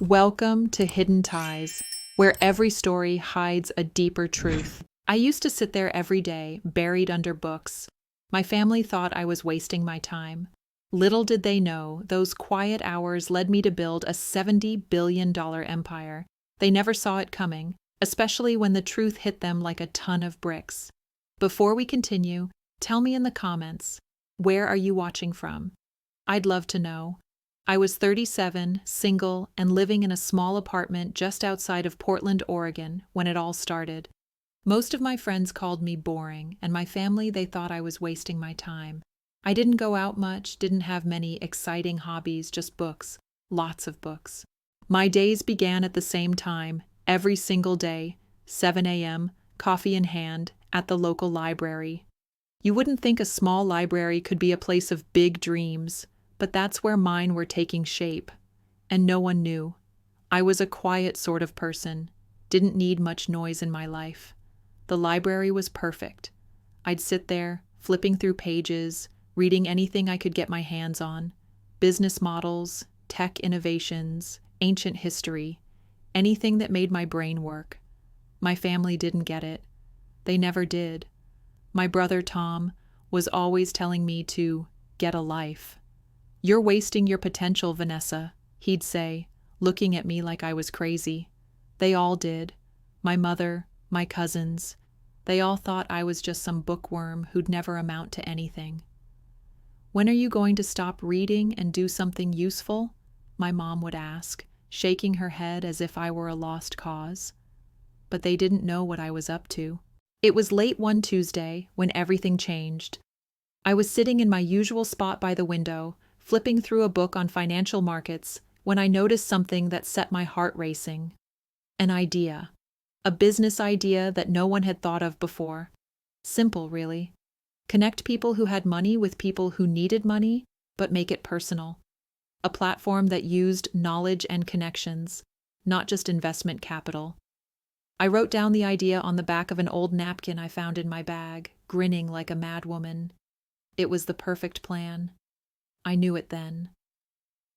Welcome to Hidden Ties, where every story hides a deeper truth. I used to sit there every day, buried under books. My family thought I was wasting my time. Little did they know, those quiet hours led me to build a $70 billion empire. They never saw it coming, especially when the truth hit them like a ton of bricks. Before we continue, tell me in the comments, where are you watching from? I'd love to know. I was 37, single, and living in a small apartment just outside of Portland, Oregon, when it all started. Most of my friends called me boring, and my family, they thought I was wasting my time. I didn't go out much, didn't have many exciting hobbies, just books, lots of books. My days began at the same time, every single day, 7 a.m., coffee in hand, at the local library. You wouldn't think a small library could be a place of big dreams, but that's where mine were taking shape. And no one knew. I was a quiet sort of person, didn't need much noise in my life. The library was perfect. I'd sit there, flipping through pages, reading anything I could get my hands on. Business models, tech innovations, ancient history, anything that made my brain work. My family didn't get it. They never did. My brother Tom was always telling me to get a life. "You're wasting your potential, Vanessa," he'd say, looking at me like I was crazy. They all did. My mother, my cousins. They all thought I was just some bookworm who'd never amount to anything. "When are you going to stop reading and do something useful?" my mom would ask, shaking her head as if I were a lost cause. But they didn't know what I was up to. It was late one Tuesday when everything changed. I was sitting in my usual spot by the window, flipping through a book on financial markets, when I noticed something that set my heart racing. An idea. A business idea that no one had thought of before. Simple, really. Connect people who had money with people who needed money, but make it personal. A platform that used knowledge and connections, not just investment capital. I wrote down the idea on the back of an old napkin I found in my bag, grinning like a madwoman. It was the perfect plan. I knew it then.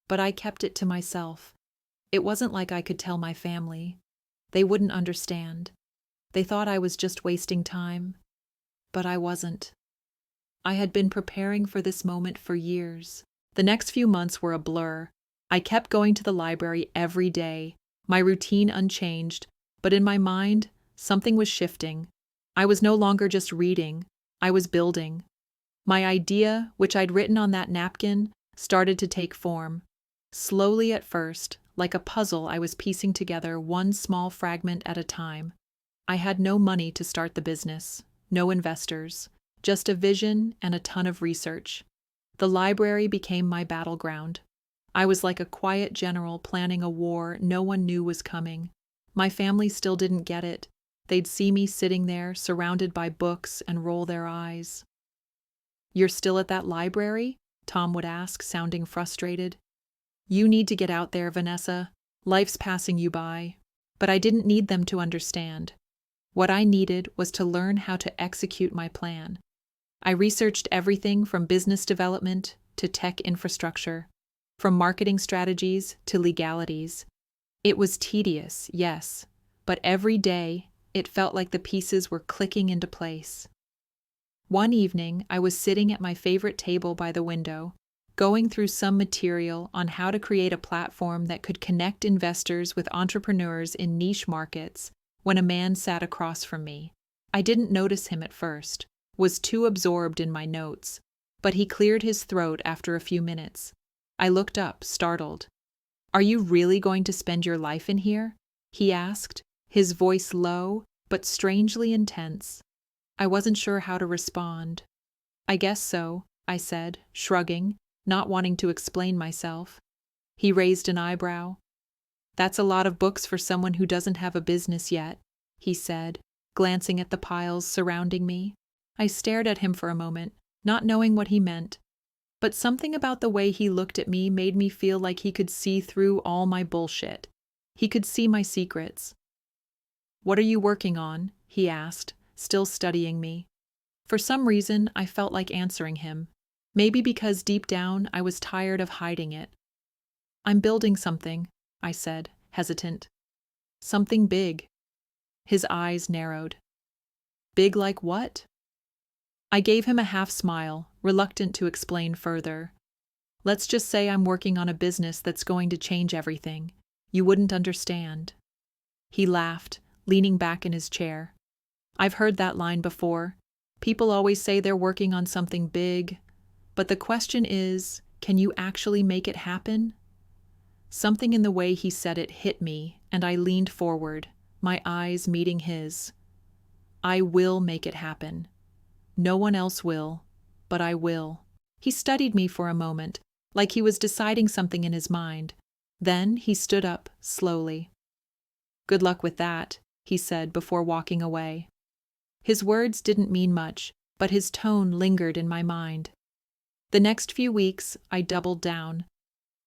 But I kept it to myself. It wasn't like I could tell my family. They wouldn't understand. They thought I was just wasting time. But I wasn't. I had been preparing for this moment for years. The next few months were a blur. I kept going to the library every day, my routine unchanged, but in my mind, something was shifting. I was no longer just reading, I was building. My idea, which I'd written on that napkin, started to take form. Slowly at first, like a puzzle I was piecing together one small fragment at a time. I had no money to start the business, no investors, just a vision and a ton of research. The library became my battleground. I was like a quiet general planning a war no one knew was coming. My family still didn't get it. They'd see me sitting there, surrounded by books, and roll their eyes. "You're still at that library?" Tom would ask, sounding frustrated. "You need to get out there, Vanessa. Life's passing you by." But I didn't need them to understand. What I needed was to learn how to execute my plan. I researched everything from business development to tech infrastructure, from marketing strategies to legalities. It was tedious, yes, but every day it felt like the pieces were clicking into place. One evening, I was sitting at my favorite table by the window, going through some material on how to create a platform that could connect investors with entrepreneurs in niche markets, when a man sat across from me. I didn't notice him at first, was too absorbed in my notes, but he cleared his throat after a few minutes. I looked up, startled. "Are you really going to spend your life in here?" he asked, his voice low, but strangely intense. I wasn't sure how to respond. "I guess so," I said, shrugging, not wanting to explain myself. He raised an eyebrow. "That's a lot of books for someone who doesn't have a business yet," he said, glancing at the piles surrounding me. I stared at him for a moment, not knowing what he meant. But something about the way he looked at me made me feel like he could see through all my bullshit. He could see my secrets. "What are you working on?" he asked, still studying me. For some reason, I felt like answering him. Maybe because deep down I was tired of hiding it. "I'm building something. I said, hesitant. Something big. His eyes narrowed. Big like what? I gave him a half smile, reluctant to explain further. Let's just say I'm working on a business that's going to change everything. You wouldn't understand. He laughed, leaning back in his chair. I've heard that line before. People always say they're working on something big. But the question is, can you actually make it happen? Something in the way he said it hit me, and I leaned forward, my eyes meeting his. I will make it happen. No one else will, but I will. He studied me for a moment, like he was deciding something in his mind. Then he stood up, slowly. Good luck with that, he said before walking away. His words didn't mean much, but his tone lingered in my mind. The next few weeks, I doubled down.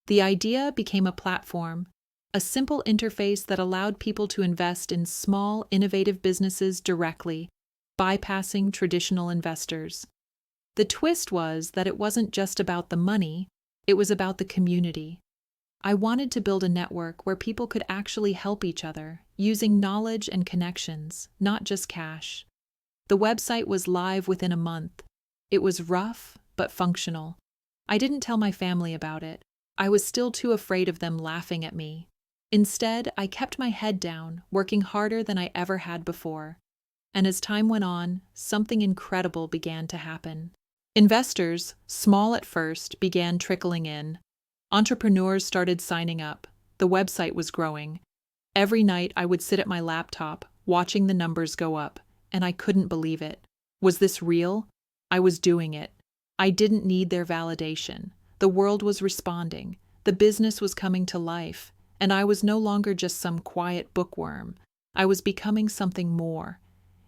The idea became a platform, a simple interface that allowed people to invest in small, innovative businesses directly, bypassing traditional investors. The twist was that it wasn't just about the money, it was about the community. I wanted to build a network where people could actually help each other, using knowledge and connections, not just cash. The website was live within a month. It was rough, but functional. I didn't tell my family about it. I was still too afraid of them laughing at me. Instead, I kept my head down, working harder than I ever had before. And as time went on, something incredible began to happen. Investors, small at first, began trickling in. Entrepreneurs started signing up. The website was growing. Every night I would sit at my laptop, watching the numbers go up, and I couldn't believe it. Was this real? I was doing it. I didn't need their validation. The world was responding. The business was coming to life, and I was no longer just some quiet bookworm. I was becoming something more.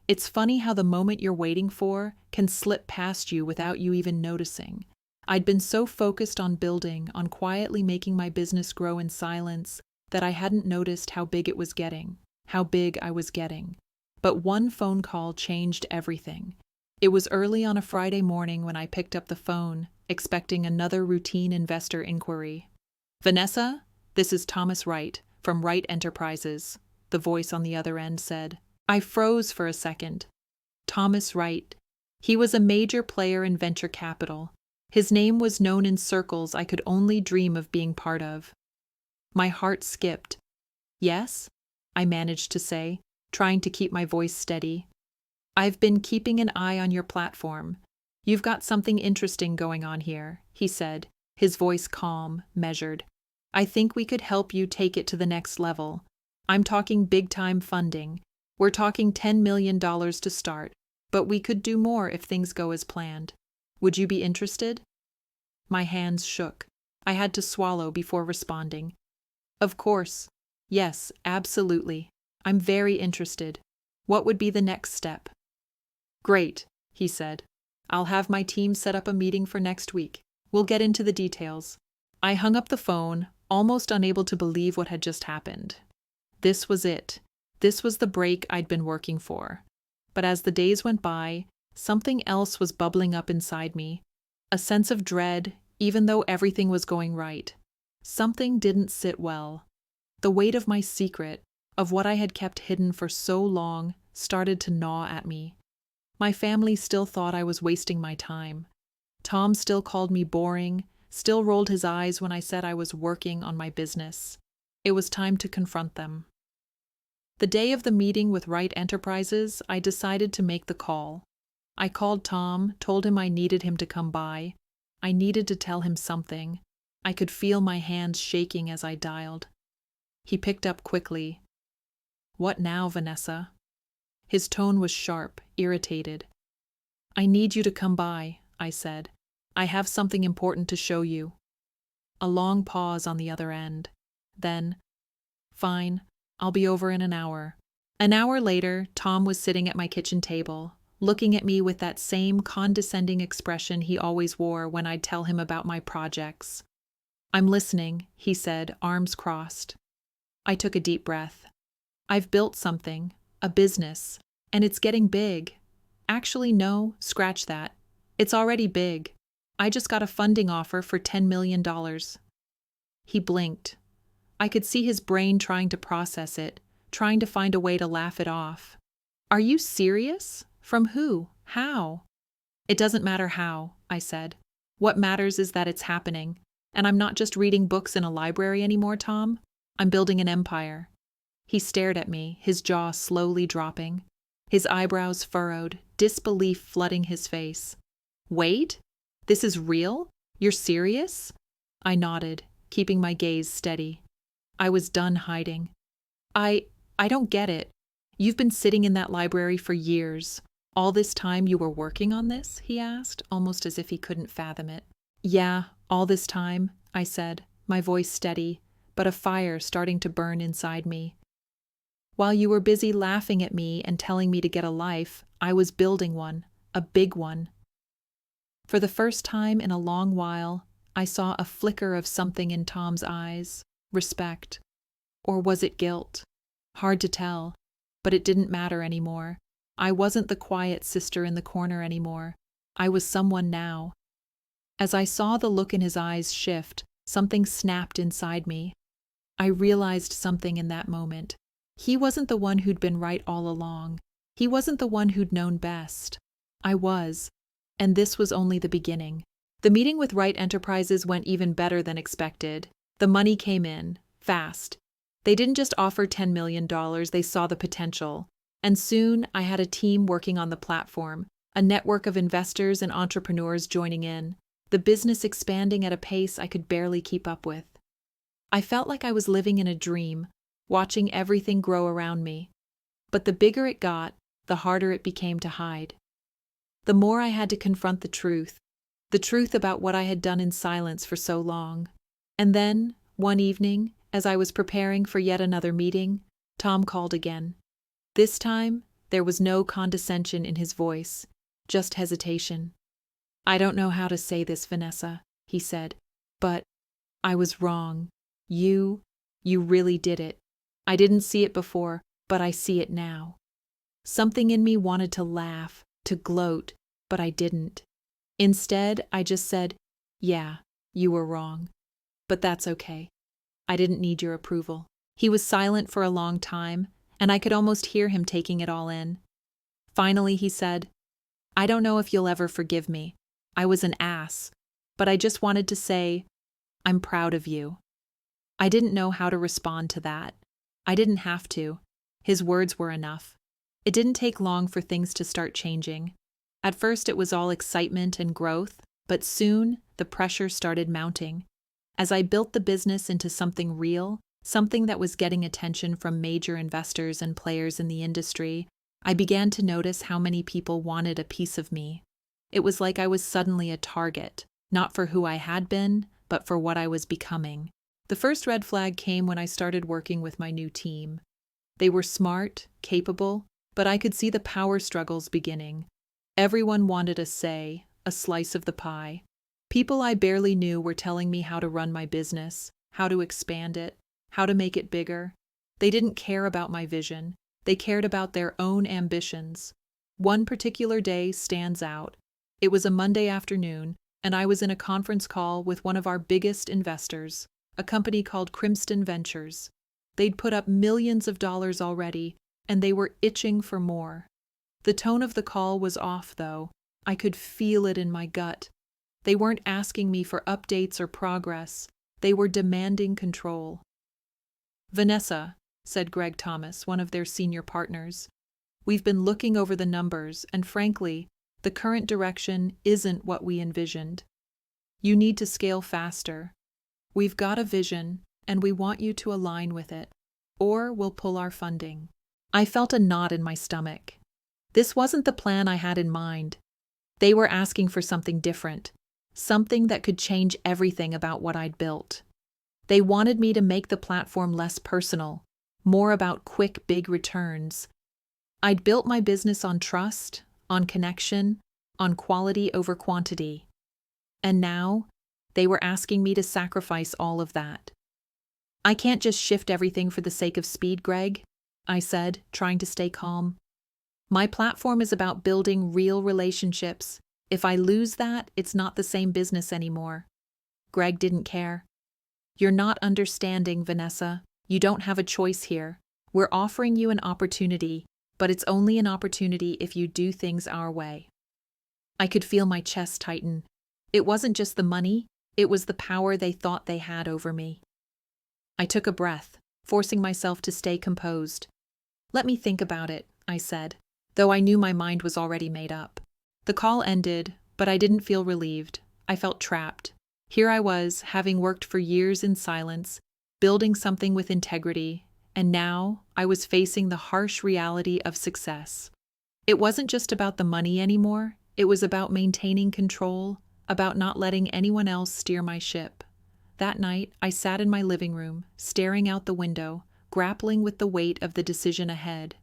It's funny how the moment you're waiting for can slip past you without you even noticing. I'd been so focused on building, on quietly making my business grow in silence, that I hadn't noticed how big it was getting, how big I was getting. But one phone call changed everything. It was early on a Friday morning when I picked up the phone, expecting another routine investor inquiry. Vanessa, this is Thomas Wright, from Wright Enterprises, the voice on the other end said. I froze for a second. Thomas Wright. He was a major player in venture capital. His name was known in circles I could only dream of being part of. My heart skipped. Yes? I managed to say, trying to keep my voice steady. I've been keeping an eye on your platform. You've got something interesting going on here, he said, his voice calm, measured. I think we could help you take it to the next level. I'm talking big-time funding. We're talking $10 million to start, but we could do more if things go as planned. Would you be interested? My hands shook. I had to swallow before responding. Of course. Yes, absolutely. I'm very interested. What would be the next step? Great, he said. I'll have my team set up a meeting for next week. We'll get into the details. I hung up the phone, almost unable to believe what had just happened. This was it. This was the break I'd been working for. But as the days went by, something else was bubbling up inside me. A sense of dread, even though everything was going right. Something didn't sit well. The weight of my secret, of what I had kept hidden for so long, started to gnaw at me. My family still thought I was wasting my time. Tom still called me boring, still rolled his eyes when I said I was working on my business. It was time to confront them. The day of the meeting with Wright Enterprises, I decided to make the call. I called Tom, told him I needed him to come by. I needed to tell him something. I could feel my hands shaking as I dialed. He picked up quickly. What now, Vanessa? His tone was sharp, irritated. I need you to come by, I said. I have something important to show you. A long pause on the other end. Then, fine, I'll be over in an hour. An hour later, Tom was sitting at my kitchen table, looking at me with that same condescending expression he always wore when I'd tell him about my projects. I'm listening, he said, arms crossed. I took a deep breath. I've built something, a business, and it's getting big. Actually, no, scratch that. It's already big. I just got a funding offer for $10 million. He blinked. I could see his brain trying to process it, trying to find a way to laugh it off. Are you serious? From who? How? It doesn't matter how, I said. What matters is that it's happening. And I'm not just reading books in a library anymore, Tom. I'm building an empire. He stared at me, his jaw slowly dropping. His eyebrows furrowed, disbelief flooding his face. Wait? This is real? You're serious? I nodded, keeping my gaze steady. I was done hiding. I don't get it. You've been sitting in that library for years. All this time you were working on this? He asked, almost as if he couldn't fathom it. Yeah, all this time, I said, my voice steady, but a fire starting to burn inside me. While you were busy laughing at me and telling me to get a life, I was building one, a big one. For the first time in a long while, I saw a flicker of something in Tom's eyes, respect. Or was it guilt? Hard to tell, but it didn't matter anymore. I wasn't the quiet sister in the corner anymore. I was someone now. As I saw the look in his eyes shift, something snapped inside me. I realized something in that moment. He wasn't the one who'd been right all along. He wasn't the one who'd known best. I was. And this was only the beginning. The meeting with Wright Enterprises went even better than expected. The money came in, fast. They didn't just offer $10 million, they saw the potential. And soon, I had a team working on the platform, a network of investors and entrepreneurs joining in, the business expanding at a pace I could barely keep up with. I felt like I was living in a dream, watching everything grow around me. But the bigger it got, the harder it became to hide. The more I had to confront the truth about what I had done in silence for so long. And then, one evening, as I was preparing for yet another meeting, Tom called again. This time, there was no condescension in his voice, just hesitation. I don't know how to say this, Vanessa, he said, but I was wrong. You really did it. I didn't see it before, but I see it now. Something in me wanted to laugh, to gloat, but I didn't. Instead, I just said, yeah, you were wrong. But that's okay. I didn't need your approval. He was silent for a long time, and I could almost hear him taking it all in. Finally, he said, I don't know if you'll ever forgive me. I was an ass, but I just wanted to say, I'm proud of you. I didn't know how to respond to that. I didn't have to. His words were enough. It didn't take long for things to start changing. At first, it was all excitement and growth, but soon the pressure started mounting. As I built the business into something real, something that was getting attention from major investors and players in the industry, I began to notice how many people wanted a piece of me. It was like I was suddenly a target, not for who I had been, but for what I was becoming. The first red flag came when I started working with my new team. They were smart, capable, but I could see the power struggles beginning. Everyone wanted a say, a slice of the pie. People I barely knew were telling me how to run my business, how to expand it, how to make it bigger. They didn't care about my vision. They cared about their own ambitions. One particular day stands out. It was a Monday afternoon, and I was in a conference call with one of our biggest investors, a company called Crimson Ventures. They'd put up millions of dollars already, and they were itching for more. The tone of the call was off, though. I could feel it in my gut. They weren't asking me for updates or progress. They were demanding control. Vanessa, said Greg Thomas, one of their senior partners, we've been looking over the numbers, and frankly, the current direction isn't what we envisioned. You need to scale faster. We've got a vision, and we want you to align with it, or we'll pull our funding. I felt a knot in my stomach. This wasn't the plan I had in mind. They were asking for something different, something that could change everything about what I'd built. They wanted me to make the platform less personal, more about quick, big returns. I'd built my business on trust, on connection, on quality over quantity. And now, they were asking me to sacrifice all of that. I can't just shift everything for the sake of speed, Greg, I said, trying to stay calm. My platform is about building real relationships. If I lose that, it's not the same business anymore. Greg didn't care. "You're not understanding, Vanessa. You don't have a choice here. We're offering you an opportunity, but it's only an opportunity if you do things our way." I could feel my chest tighten. It wasn't just the money, it was the power they thought they had over me. I took a breath, forcing myself to stay composed. "Let me think about it," I said, though I knew my mind was already made up. The call ended, but I didn't feel relieved. I felt trapped. Here I was, having worked for years in silence, building something with integrity, and now I was facing the harsh reality of success. It wasn't just about the money anymore, it was about maintaining control, about not letting anyone else steer my ship. That night, I sat in my living room, staring out the window, grappling with the weight of the decision ahead.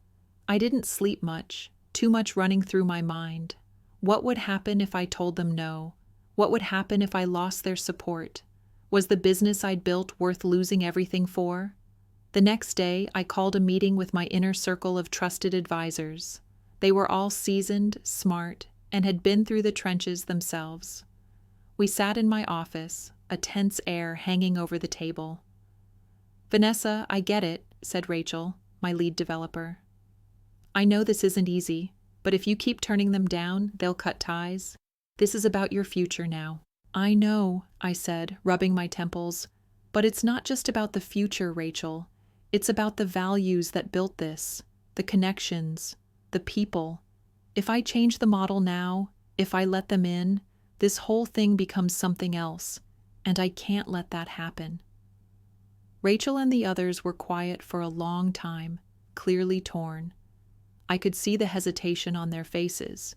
I didn't sleep much, too much running through my mind. What would happen if I told them no? What would happen if I lost their support? Was the business I'd built worth losing everything for? The next day, I called a meeting with my inner circle of trusted advisors. They were all seasoned, smart, and had been through the trenches themselves. We sat in my office, a tense air hanging over the table. "Vanessa, I get it," said Rachel, my lead developer. "I know this isn't easy, but if you keep turning them down, they'll cut ties. This is about your future now." "I know," I said, rubbing my temples, "but it's not just about the future, Rachel. It's about the values that built this, the connections, the people. If I change the model now, if I let them in, this whole thing becomes something else, and I can't let that happen." Rachel and the others were quiet for a long time, clearly torn. I could see the hesitation on their faces.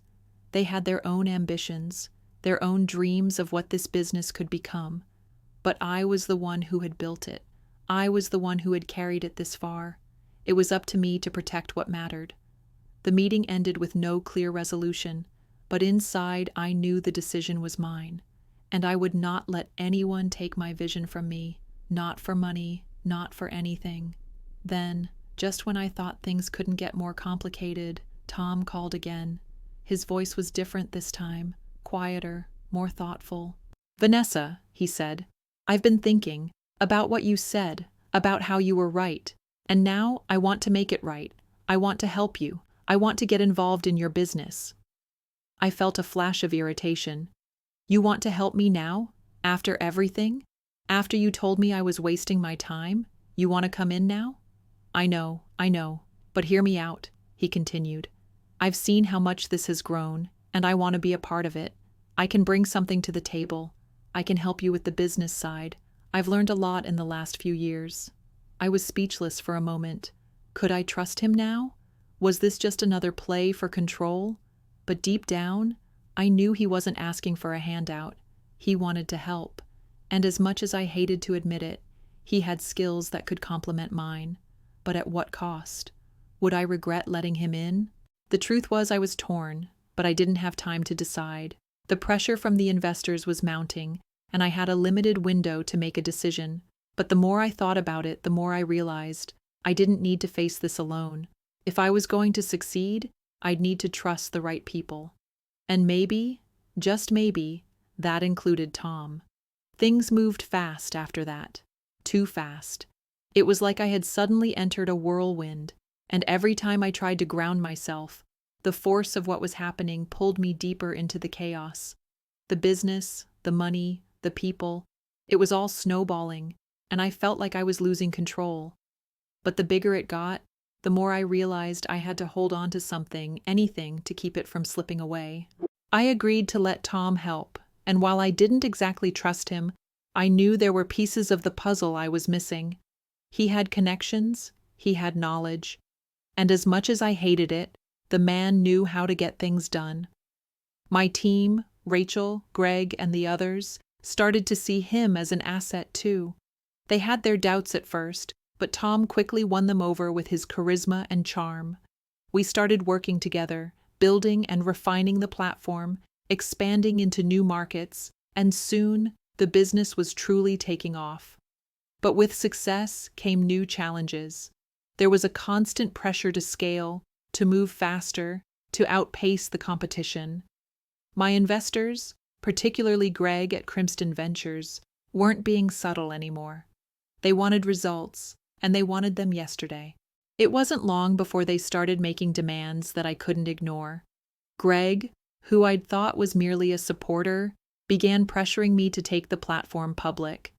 They had their own ambitions, their own dreams of what this business could become. But I was the one who had built it. I was the one who had carried it this far. It was up to me to protect what mattered. The meeting ended with no clear resolution, but inside I knew the decision was mine, and I would not let anyone take my vision from me, not for money, not for anything. Then, just when I thought things couldn't get more complicated, Tom called again. His voice was different this time, quieter, more thoughtful. "Vanessa," he said, "I've been thinking about what you said, about how you were right, and now I want to make it right. I want to help you. I want to get involved in your business." I felt a flash of irritation. "You want to help me now? After everything? After you told me I was wasting my time? You want to come in now?" I know, but hear me out," he continued. "I've seen how much this has grown, and I want to be a part of it. I can bring something to the table. I can help you with the business side. I've learned a lot in the last few years." I was speechless for a moment. Could I trust him now? Was this just another play for control? But deep down, I knew he wasn't asking for a handout. He wanted to help. And as much as I hated to admit it, he had skills that could complement mine. But at what cost? Would I regret letting him in? The truth was I was torn, but I didn't have time to decide. The pressure from the investors was mounting, and I had a limited window to make a decision. But the more I thought about it, the more I realized I didn't need to face this alone. If I was going to succeed, I'd need to trust the right people. And maybe, just maybe, that included Tom. Things moved fast after that. Too fast. It was like I had suddenly entered a whirlwind, and every time I tried to ground myself, the force of what was happening pulled me deeper into the chaos. The business, the money, the people, it was all snowballing, and I felt like I was losing control. But the bigger it got, the more I realized I had to hold on to something, anything, to keep it from slipping away. I agreed to let Tom help, and while I didn't exactly trust him, I knew there were pieces of the puzzle I was missing. He had connections, he had knowledge, and as much as I hated it, the man knew how to get things done. My team, Rachel, Greg, and the others, started to see him as an asset too. They had their doubts at first, but Tom quickly won them over with his charisma and charm. We started working together, building and refining the platform, expanding into new markets, and soon the business was truly taking off. But with success came new challenges. There was a constant pressure to scale, to move faster, to outpace the competition. My investors, particularly Greg at Crimson Ventures, weren't being subtle anymore. They wanted results, and they wanted them yesterday. It wasn't long before they started making demands that I couldn't ignore. Greg, who I'd thought was merely a supporter, began pressuring me to take the platform public.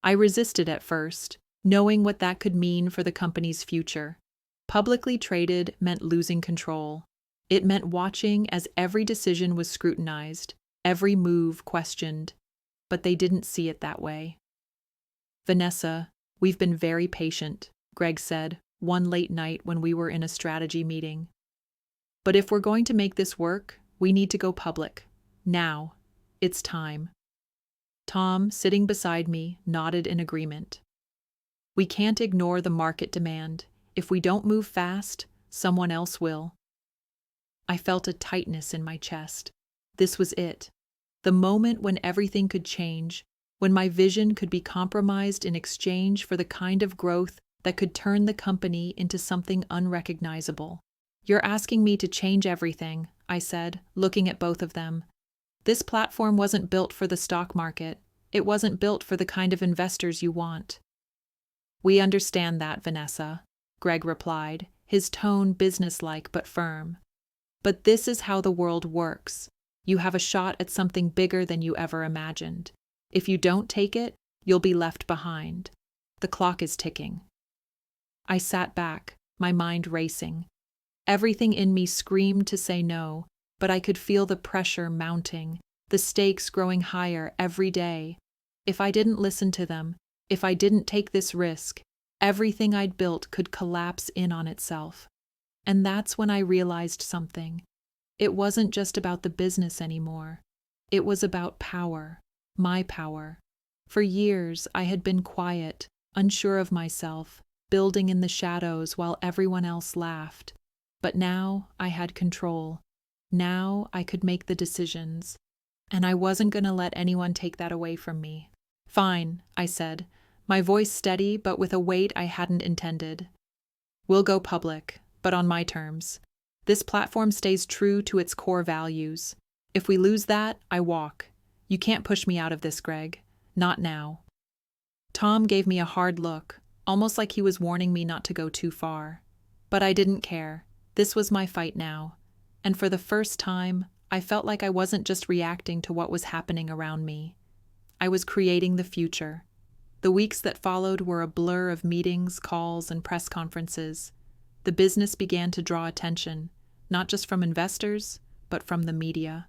I resisted at first, knowing what that could mean for the company's future. Publicly traded meant losing control. It meant watching as every decision was scrutinized, every move questioned. But they didn't see it that way. "Vanessa, we've been very patient," Greg said one late night when we were in a strategy meeting. "But if we're going to make this work, we need to go public. Now. It's time." Tom, sitting beside me, nodded in agreement. "We can't ignore the market demand. If we don't move fast, someone else will." I felt a tightness in my chest. This was it. The moment when everything could change, when my vision could be compromised in exchange for the kind of growth that could turn the company into something unrecognizable. "You're asking me to change everything," I said, looking at both of them. "This platform wasn't built for the stock market. It wasn't built for the kind of investors you want." "We understand that, Vanessa," Greg replied, his tone businesslike but firm. "But this is how the world works. You have a shot at something bigger than you ever imagined. If you don't take it, you'll be left behind. The clock is ticking." I sat back, my mind racing. Everything in me screamed to say no, but I could feel the pressure mounting, the stakes growing higher every day. If I didn't listen to them, if I didn't take this risk, everything I'd built could collapse in on itself. And that's when I realized something. It wasn't just about the business anymore. It was about power, my power. For years, I had been quiet, unsure of myself, building in the shadows while everyone else laughed. But now I had control. Now I could make the decisions. And I wasn't going to let anyone take that away from me. "Fine," I said, my voice steady but with a weight I hadn't intended. "We'll go public, but on my terms. This platform stays true to its core values. If we lose that, I walk. You can't push me out of this, Greg. Not now." Tom gave me a hard look, almost like he was warning me not to go too far. But I didn't care. This was my fight now. And for the first time, I felt like I wasn't just reacting to what was happening around me. I was creating the future. The weeks that followed were a blur of meetings, calls, and press conferences. The business began to draw attention, not just from investors, but from the media.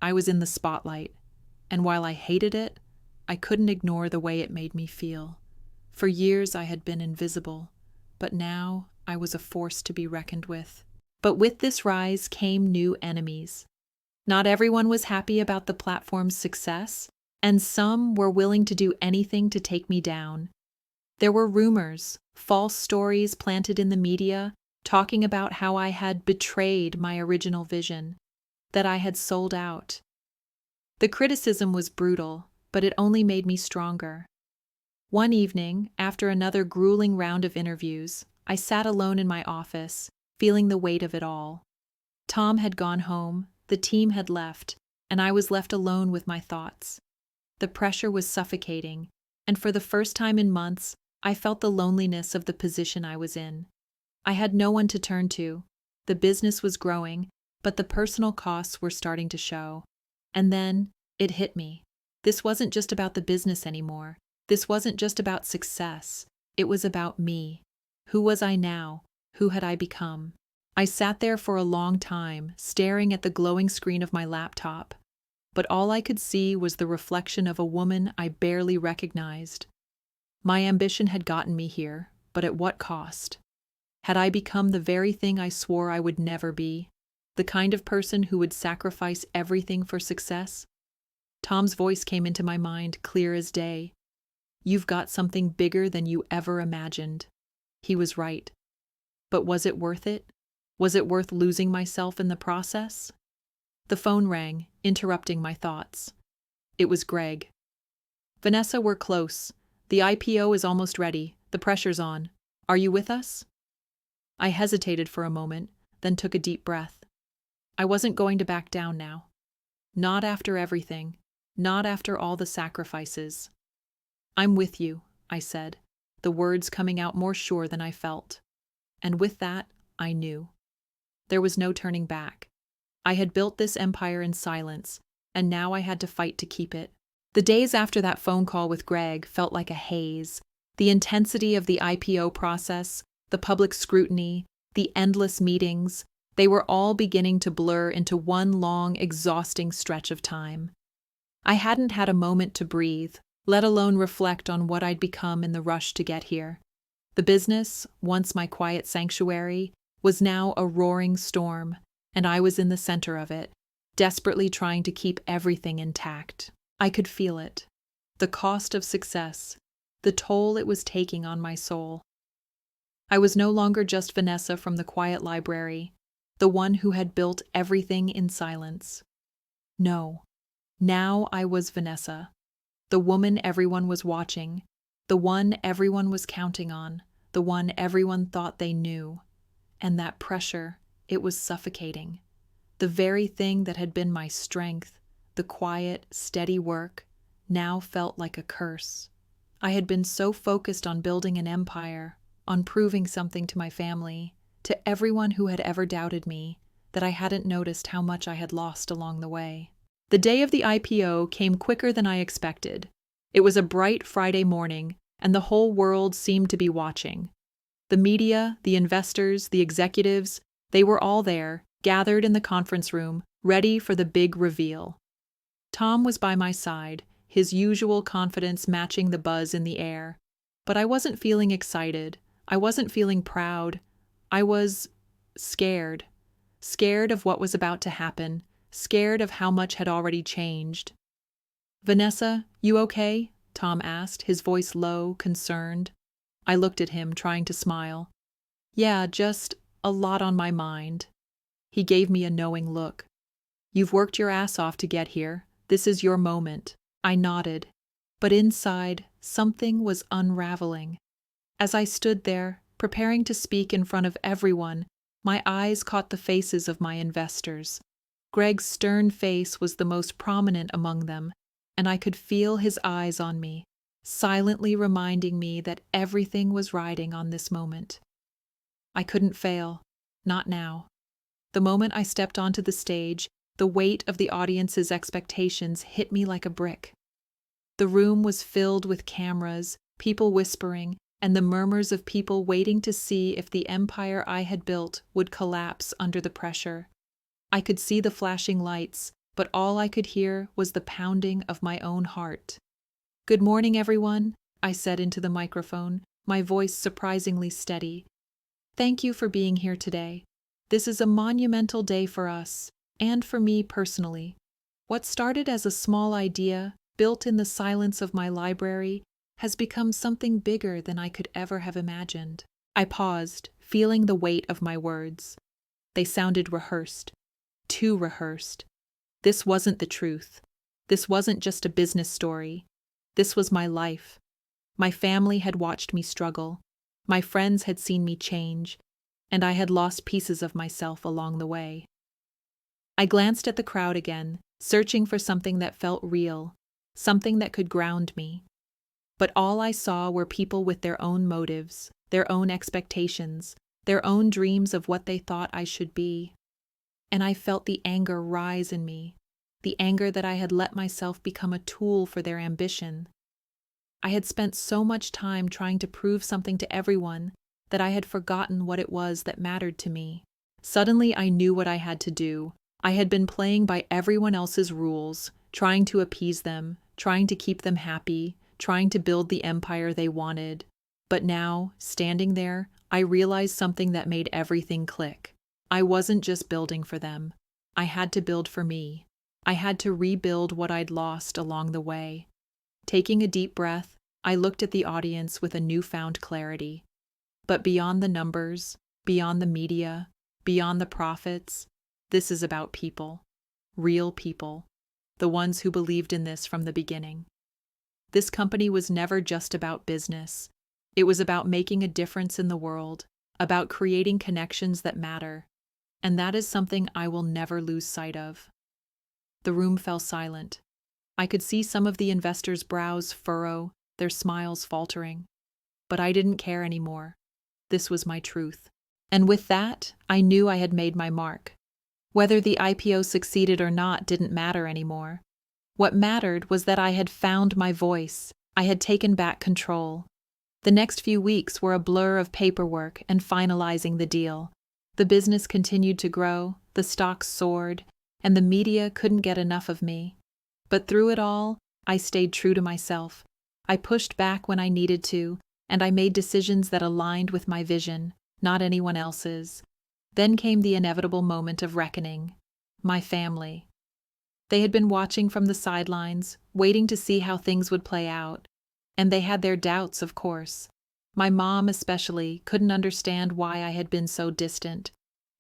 I was in the spotlight, and while I hated it, I couldn't ignore the way it made me feel. For years I had been invisible, but now I was a force to be reckoned with. But with this rise came new enemies. Not everyone was happy about the platform's success, and some were willing to do anything to take me down. There were rumors, false stories planted in the media, talking about how I had betrayed my original vision, that I had sold out. The criticism was brutal, but it only made me stronger. One evening, after another grueling round of interviews, I sat alone in my office, feeling the weight of it all. Tom had gone home, the team had left, and I was left alone with my thoughts. The pressure was suffocating, and for the first time in months, I felt the loneliness of the position I was in. I had no one to turn to. The business was growing, but the personal costs were starting to show. And then, it hit me. This wasn't just about the business anymore. This wasn't just about success. It was about me. Who was I now? Who had I become? I sat there for a long time, staring at the glowing screen of my laptop. But all I could see was the reflection of a woman I barely recognized. My ambition had gotten me here, but at what cost? Had I become the very thing I swore I would never be? The kind of person who would sacrifice everything for success? Tom's voice came into my mind clear as day. "You've got something bigger than you ever imagined." He was right. But was it worth it? Was it worth losing myself in the process? The phone rang, interrupting my thoughts. It was Greg. "Vanessa, we're close. The IPO is almost ready. The pressure's on. Are you with us?" I hesitated for a moment, then took a deep breath. I wasn't going to back down now. Not after everything. Not after all the sacrifices. "I'm with you," I said, the words coming out more sure than I felt. And with that, I knew. There was no turning back. I had built this empire in silence, and now I had to fight to keep it. The days after that phone call with Greg felt like a haze. The intensity of the IPO process, the public scrutiny, the endless meetings, they were all beginning to blur into one long, exhausting stretch of time. I hadn't had a moment to breathe, let alone reflect on what I'd become in the rush to get here. The business, once my quiet sanctuary, was now a roaring storm, and I was in the center of it, desperately trying to keep everything intact. I could feel it. The cost of success, the toll it was taking on my soul. I was no longer just Vanessa from the quiet library, the one who had built everything in silence. No, now I was Vanessa, the woman everyone was watching, the one everyone was counting on, the one everyone thought they knew. And that pressure, it was suffocating. The very thing that had been my strength, the quiet, steady work, now felt like a curse. I had been so focused on building an empire, on proving something to my family, to everyone who had ever doubted me, that I hadn't noticed how much I had lost along the way. The day of the IPO came quicker than I expected. It was a bright Friday morning, and the whole world seemed to be watching. The media, the investors, the executives, they were all there, gathered in the conference room, ready for the big reveal. Tom was by my side, his usual confidence matching the buzz in the air. But I wasn't feeling excited. I wasn't feeling proud. I was scared. Scared of what was about to happen, scared of how much had already changed. "Vanessa, you okay?" Tom asked, his voice low, concerned. I looked at him, trying to smile. "Yeah, just a lot on my mind." He gave me a knowing look. "You've worked your ass off to get here. This is your moment." I nodded. But inside, something was unraveling. As I stood there, preparing to speak in front of everyone, my eyes caught the faces of my investors. Greg's stern face was the most prominent among them, and I could feel his eyes on me, silently reminding me that everything was riding on this moment. I couldn't fail. Not now. The moment I stepped onto the stage, the weight of the audience's expectations hit me like a brick. The room was filled with cameras, people whispering, and the murmurs of people waiting to see if the empire I had built would collapse under the pressure. I could see the flashing lights, but all I could hear was the pounding of my own heart. "Good morning, everyone," I said into the microphone, my voice surprisingly steady. "Thank you for being here today. This is a monumental day for us, and for me personally. What started as a small idea, built in the silence of my library, has become something bigger than I could ever have imagined." I paused, feeling the weight of my words. They sounded rehearsed. Too rehearsed. This wasn't the truth. This wasn't just a business story. This was my life. My family had watched me struggle. My friends had seen me change, and I had lost pieces of myself along the way. I glanced at the crowd again, searching for something that felt real, something that could ground me. But all I saw were people with their own motives, their own expectations, their own dreams of what they thought I should be. And I felt the anger rise in me, the anger that I had let myself become a tool for their ambition. I had spent so much time trying to prove something to everyone that I had forgotten what it was that mattered to me. Suddenly I knew what I had to do. I had been playing by everyone else's rules, trying to appease them, trying to keep them happy, trying to build the empire they wanted. But now, standing there, I realized something that made everything click. I wasn't just building for them. I had to build for me. I had to rebuild what I'd lost along the way. Taking a deep breath, I looked at the audience with a newfound clarity. But beyond the numbers, beyond the media, beyond the profits, this is about people. Real people. The ones who believed in this from the beginning. This company was never just about business. It was about making a difference in the world, about creating connections that matter. And that is something I will never lose sight of. The room fell silent. I could see some of the investors' brows furrow, their smiles faltering. But I didn't care anymore. This was my truth. And with that, I knew I had made my mark. Whether the IPO succeeded or not didn't matter anymore. What mattered was that I had found my voice. I had taken back control. The next few weeks were a blur of paperwork and finalizing the deal. The business continued to grow, the stocks soared, and the media couldn't get enough of me. But through it all, I stayed true to myself. I pushed back when I needed to, and I made decisions that aligned with my vision, not anyone else's. Then came the inevitable moment of reckoning. My family. They had been watching from the sidelines, waiting to see how things would play out. And they had their doubts, of course. My mom, especially, couldn't understand why I had been so distant,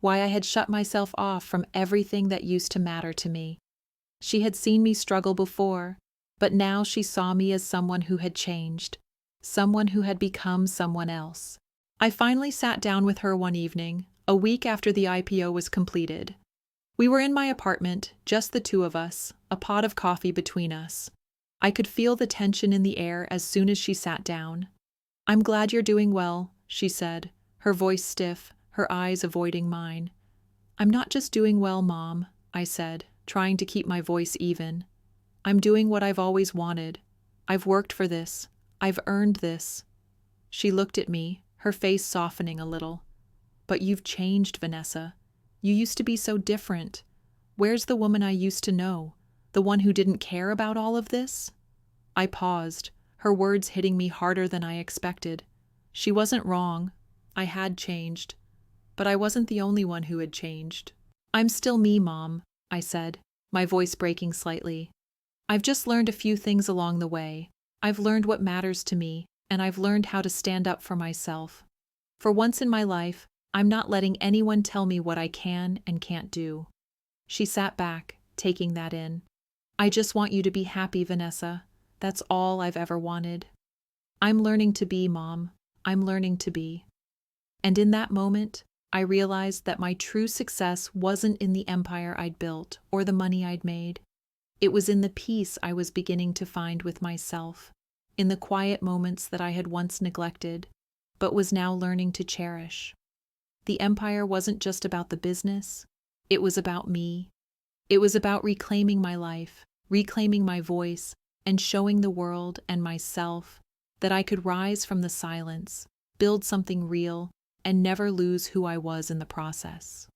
why I had shut myself off from everything that used to matter to me. She had seen me struggle before, but now she saw me as someone who had changed, someone who had become someone else. I finally sat down with her one evening, a week after the IPO was completed. We were in my apartment, just the two of us, a pot of coffee between us. I could feel the tension in the air as soon as she sat down. "I'm glad you're doing well," she said, her voice stiff, her eyes avoiding mine. "I'm not just doing well, Mom," I said, trying to keep my voice even. "I'm doing what I've always wanted. I've worked for this. I've earned this." She looked at me, her face softening a little. "But you've changed, Vanessa. You used to be so different. Where's the woman I used to know? The one who didn't care about all of this?" I paused, her words hitting me harder than I expected. She wasn't wrong. I had changed. But I wasn't the only one who had changed. "I'm still me, Mom," I said, my voice breaking slightly. "I've just learned a few things along the way. I've learned what matters to me, and I've learned how to stand up for myself. For once in my life, I'm not letting anyone tell me what I can and can't do." She sat back, taking that in. "I just want you to be happy, Vanessa. That's all I've ever wanted." "I'm learning to be, Mom. I'm learning to be." And in that moment, I realized that my true success wasn't in the empire I'd built or the money I'd made. It was in the peace I was beginning to find with myself, in the quiet moments that I had once neglected, but was now learning to cherish. The empire wasn't just about the business. It was about me. It was about reclaiming my life, reclaiming my voice, and showing the world and myself that I could rise from the silence, build something real, and never lose who I was in the process.